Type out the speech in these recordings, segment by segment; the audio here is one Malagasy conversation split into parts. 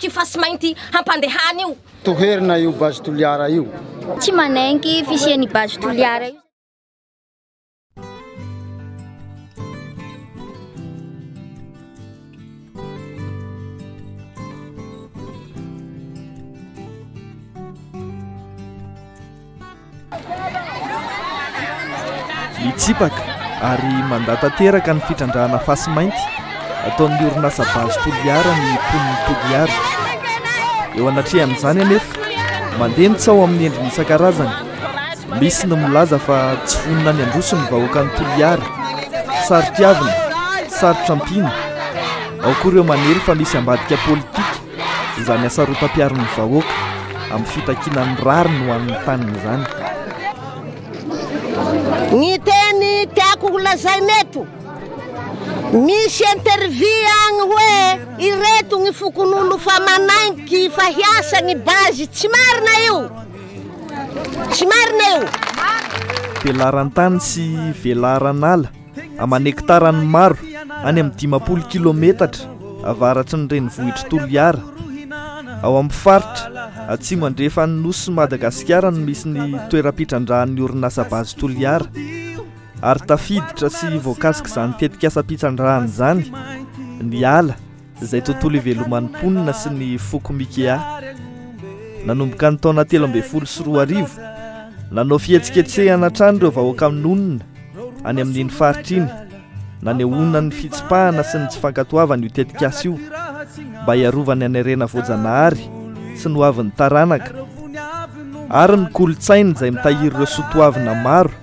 manaiky fa sy mainty hampandehany io. Toherina io base toliara io. Tsy manaiky fisiany base toliara io. Mitsipaka ary mandatanteraka ny fitrandrahana fasy mainty ataon'ny orinasa base toliara ny poniny toliara. Eo anatrehan'izany anefa mandeha mitsao amin'ny endriny isan-karazany. Misy ny milaza fa tsy vonona ny androso ny vahoaka ny toliara, saritiavina, sarotra ampina. Ao koa ireo manery fa misy ambadika politika izany asarotam-piaron'ny vahoaka amin'ny fitakinan'ny rary no amin'ny taniny izany. Ny teny tiako lazay meto misy interview agny hoe ireto ny fokon'olo fa manaiky fa hiasa ny base tsy marina io. Tsy marina io. Velaran-tany sy velaran'ala amin'ny hektarany maro any amin'ny 50 kilometatra avaratry ny renivohitra Toliara. Ao amin'ny faritra atsimo andrefa ny nosy Madagasikara no misy ny toeram-pitrandrahan'ny orinasa base Toliara. Ary tafiditra sy voakasika izany tetikasa-pitrandrahana izany ny ala izay tontolo iveloman'ny mponina sy ny foko Mikea. Nanomboka ny taona 2014 nanao fihetsiketsehana hatrany ireo vahoaka amin'onona any amin'iny faritra iny, nanehoana ny fitsipahana sy ny tsy fankatoavana io tetikasa io mba hiarovany anarena voajanahary sy ny hoavin'ny taranaka. Ary ny kolotsaina izay mitahiry ireo soatoavina maro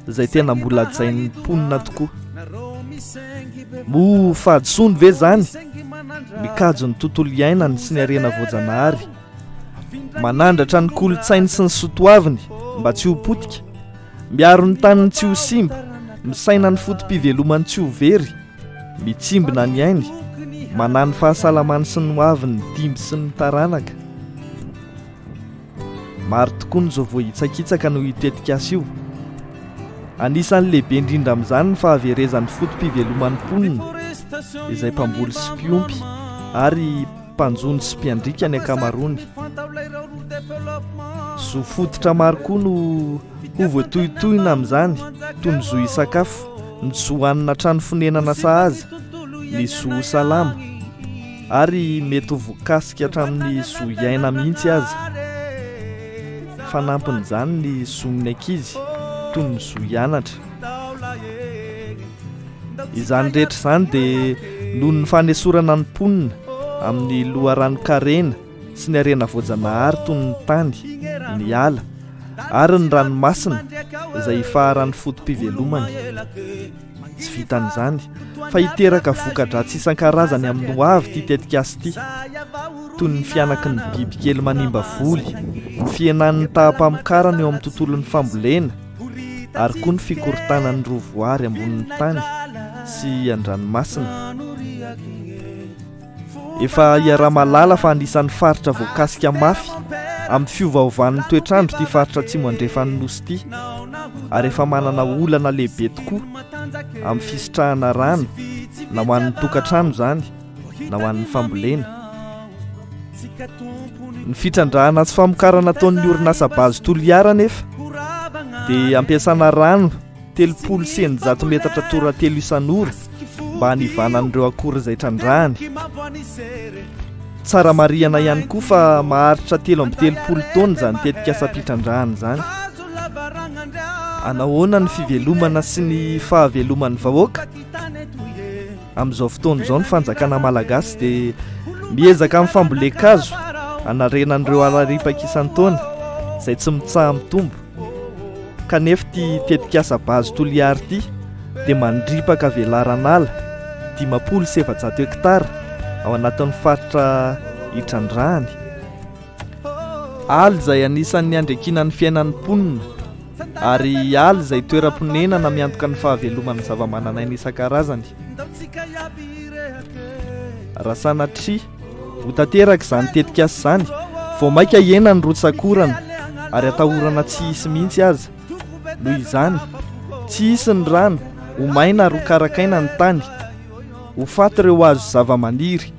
izay tena mbola jain'ny mponina tokoa. Mo fahadisoany ve zany mikajo ny tontolo iainany sy ny arena voajanahary, manandratra ny kolotsainy sy ny soatoaviny mba tsy ho potika, miaro ny taniny tsy ho simba, misaina ny fotom-pivelomany tsy ho very, mitsimbina ny ainy, manany fahasalamany sy ny hoaviny dimby sy ny taranaka. Maro tokoa nyzao voahitsakitsaka no itetikasa io. Anisan'ny lehibe indrindra amin'izany ny fahaverezan'ny fotom-piveloman'ny mponina izay mpamboly sy mpiompy ary mpanjony sy mpiandrika ny akamarony. Zo fototra maro koa no ho voatohitohina amin'izany toy ny zo isakafo, ny zo hanina trano fonenana sahaza, ny zo salama ary mety ho voakasika hatramin'ny zo iaina mihitsy aza. Fanampin'izany ny zon'ny ankizy toy ny zo hianatra. Izany rehetra izany dia noho ny fanesorana ny mponina amin'ny loharanokarena sy ny arena voajanahary toy ny tany, ny ala ary ny ranomasina izay hifaharan'ny fotom-pivelomany. Tsy vitan'izany fa hiteraka voka-dratsy isan-karazany amin'ny hoavy ity tetikasa ity, toy ny fianaky ny bibikely manimba voly, ny fienan'ny taham-pamokarana eo amin'ny tontolon'ny fambolena, ary koa ny fikorontanan'ny rovoary ambonin'ny tany sy an-dranomasina. Efa hiara-malala fa anisan'ny faritra voakasika mafy amin'ny fiovaovan'ny toetrandro ty faritra atsimo andrefan'ny nosy ity, ary efa manana olana lehibe tokoa amin'ny fisitrahana rano na ho an'ny tokantrano zany na ho an'ny fambolena. Ny fitrandrahana sy famokarana ataon'ny orinasa base Toliara nefa dia ampiasana rano 30 cm toratelo isan'ora mba hanivanan'ireo akora izay trandrahany. Tsara marihana ihany koa fa maharitra 30 taona zany tetikasa-pitrandrahana zany. Anahoana ny fivelomana sy ny fahaveloman'ny vahoaka? Amin'izao fotoana izao ny fanjakana malagasy dia miezaka amin'ny fambolekazo anarenan'ireo alaripaky isan-taona izay tsy mitsaha mitombo. Kanefa ty tetikasa base Toliara ity dia mandripaka velaran'ala 50 hektara ao anatin'ny faritra hitrandrahany. Ala izay anisan'ny andrekinan'ny fiainan'ny mponina ary ala izay toeram-ponenana miantoka ny fahaveloman'ny zavamananaina isan-karazany. Raha sanatria ho tanteraka izany tetikasa izany vao maika hiena ny rotsakorana ary atahorana tsy hisy mihitsy aza. Noho izany tsy hisy ny rano ho maina ary ho karakaina ny tany, ho faty ireo hazo zava-maniry,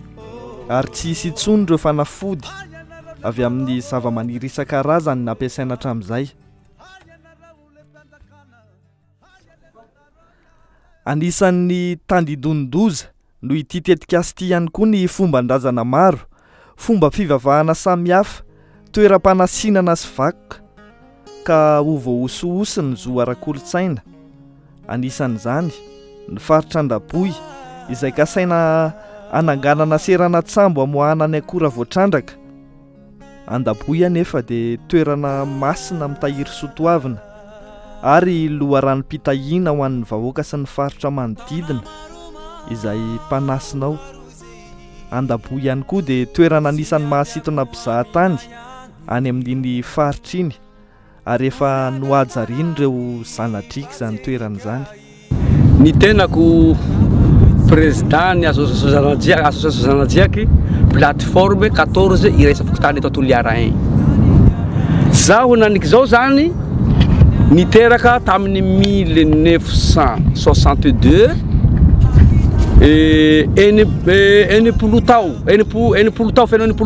ary tsy hisy intsony ireo fanafody avy amin'ny zava-maniry isan-karazany nampiasaina hatramin'izay. Anisan'ny tandidondoza no ity tetikasa ity ihany koa ny fomban-drazana maro, fomba fivavahana samihafa, toeram-panasinana sy vakoka ka ho voahosohosy ny zo ara-kolotsaina. Anisan'izany ny faritra Andaboy izay kasaina ananganana serana tsambo amoahana ny akora voatrandraka. Andaboy anefa dia toerana masina mitahiry soatoavina ary loharanom-pitahiana ho an'ny vahoaka sy ny faritra manodidina izay mpanasinao. Andaboy ihany koa dia toerana anisan'ny mahasintona mpizahatany any amin'iny faritra iny ary efa nohajariny ireo zanatrika izany toerana izany. Ny tenako président ny association zanajiaky plateforme 14 iraisa fokotany eto Toliara 1. Zaho nanik zao zany niteraka tamin'ny 1962 enimpolo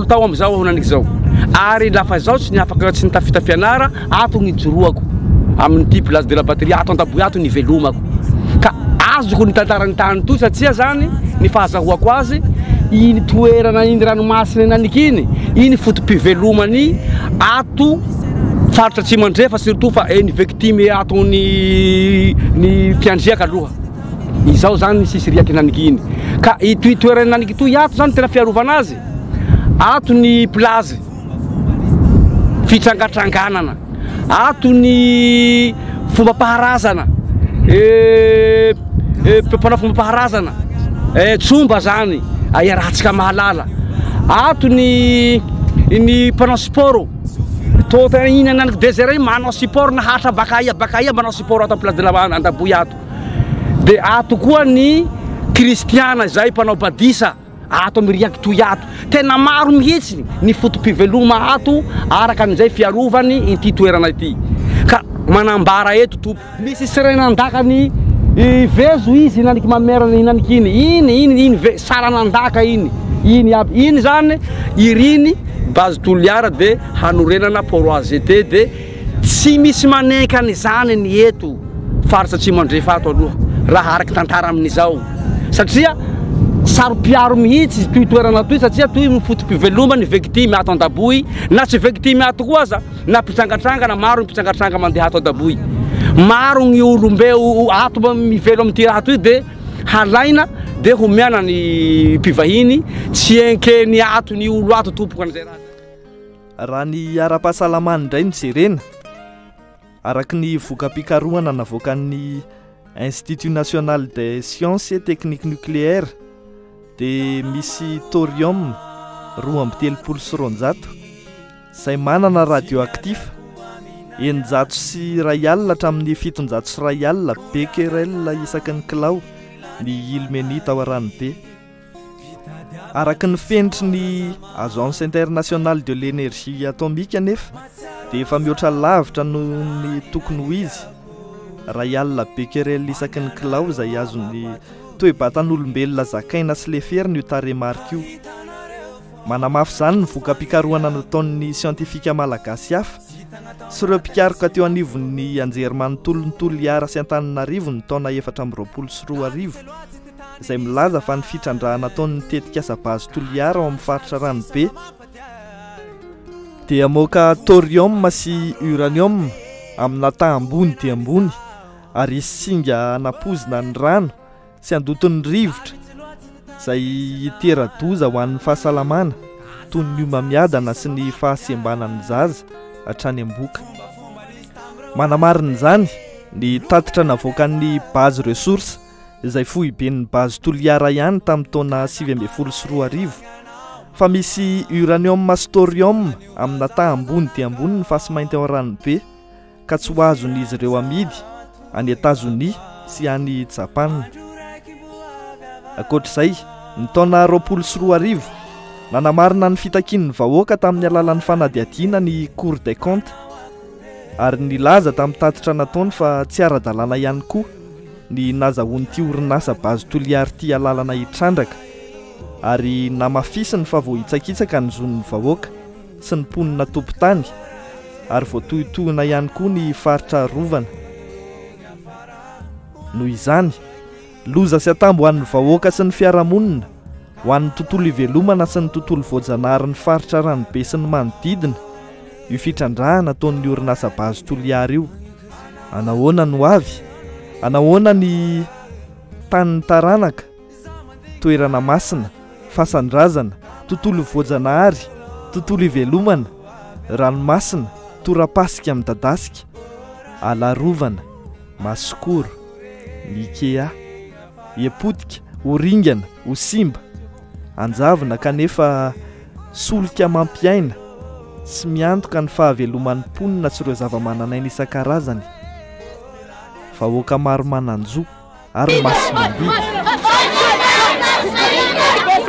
tao amizao nanik zao. Ary lafa zao tsy niafaka tsy nitafita fianara ato nijoroako amin'ity place de la batterie ato Andaboy ato nivelomako. Ka azoko ny tantarany tany toy satria zany ny fahazahoako azy iny toerana iny ranomasina naniky iny fotom-pivelomany ato faritra Tsimandrefa surtout fa eny victime ato ny mpiandriaka aloha. Izao zany sisy riaky naniky iny. Ka ity toerana naniky toy ato zany tena fiarovana azy. Ato ny plazy fitrangatranganana, ato ny fomba paharazana, panao fomba paharazana, tsomba zany iarahantsika mahalala. Ato ny panao sport, tota iny naniky désert manao sport na hatra bakaia manao sport ato place de la Andaboy ato. De ato koa ny kristiana zay panao badisa ato miriaky toy ato. Tena maro mihitsy ny fotom-piveloma ato araka an'izay fiarovany ity toerana ity. Ka manambara eto tompo misy serenandakany vezo izy naniky mamerana naniky iny saranandaka iny aby iny zany iriny base Toliara de hanorenana porosité de tsy misy manekany zany ny eto faritra Tsimandrefa ato aloha raha araky tantara amin'izao satria sarom-piaro mihitsy toy toerana toy satria toy fotom-piveloma ny victime ato Andaboy na tsy victime ato koa aza na mpitrangatranga na maro ny mpitrangatranga mandeha ato Andaboy. Maro ny olombeo ato mivelo amin'ity raha toy de halaina de homiana ny mpivahiny tsy enkeny ato ny olo ato tompoko an'izay raha. Raha ny ara-pahasalamany indray ny jerena araky ny voka-pikarohana navoakan'ny Institut National des Sciences et Techniques Nucléaires dia misy thorium 2.3 izay manana radioactif 900 sy 1 alina hatramin'ny 700 sy 1 alina becquerel isaky ny kilao ny ilmenita ao aranobe. Araky ny fentry ny Agence Internationale de l'Énergie Atomique anefa dia efa mihoatra lavitra noho ny tokony ho izy 1 alina becquerel isaky ny kilao izay azon'ny toe-batan'olombelona zakaina sy leferina io taremarika io. Manamafy zany ny voka-pikarohana nataon'ny siantifika malagasy hafa sy ireo mpikaroka teo anivon'ny anjerimanontolon'ny Toliara sy Antananarivo ny taona 2024 izay milaza fa ny fitrandrahana ataon'ny tetikasa base Toliara ao amin'ny faritra ranobe dia moka thorium sy uranium amina ambony dia ambony ary singa anapozina ny rano sy andoton'ny rivotra izay itera-doza ho an'ny fahasalamana toy ny homamiadana sy ny fahasembanan'ny zaza hatrany am-boka. Manamarina izany ny tatitra navoakan'ny base ressource izay fohiben'ny base Toliara ihany tamin'ny taona 2022 fa misy uranium sy thorium amina ambony dia ambony ny fasimainty ao ranobe ka tsy ho azon'izy ireo amidy any Etazonia sy any Japana. Akoatr'izay ny taona 2022 nanamarina ny fitakian'ny vahoaka tamin'ny alalan'ny fanadihadiana ny Cour des comptes ary nilaza tamin'ny tatitra nataony fa tsy ara-dalàna ihany koa ny nazahoan'ity orinasa base Toliara ity alalana hitrandraka ary namafisiny fa vohitsakitsaka ny zon'ny vahoaka sy ny mponina tompotany ary voatohitohina ihany koa ny faritra rovana. Noho izany, loza sy atambo ho an'ny vahoaka sy ny fiarahamonina, ho an'ny tontolo ivelomana sy ny tontolo voajanahary ny faritra ranobe sy ny manodidina, io fitrandrahana ataon'ny orinasa Base Toliara io. Anahoana no avy? Anahoana ny tanin'ny taranaka, toerana masina, fasandrazana, tontolo voajanahary, tontolo ivelomana, ranomasina, torapasika midadasika, alarovana, masikoro, Ikea, Epotika, Oringana, Osimba, anjavina kanefa solika mampiaina sy miantoka ny fahaveloman'ny mponina sy ireo zava-mananaina isan-karazany. Vahoaka maro mananjo ary masy mandidy.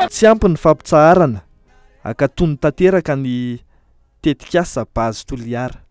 Tsy ampy ny fampitsaharana, akatony tanteraka ny tetikasa Base Toliara.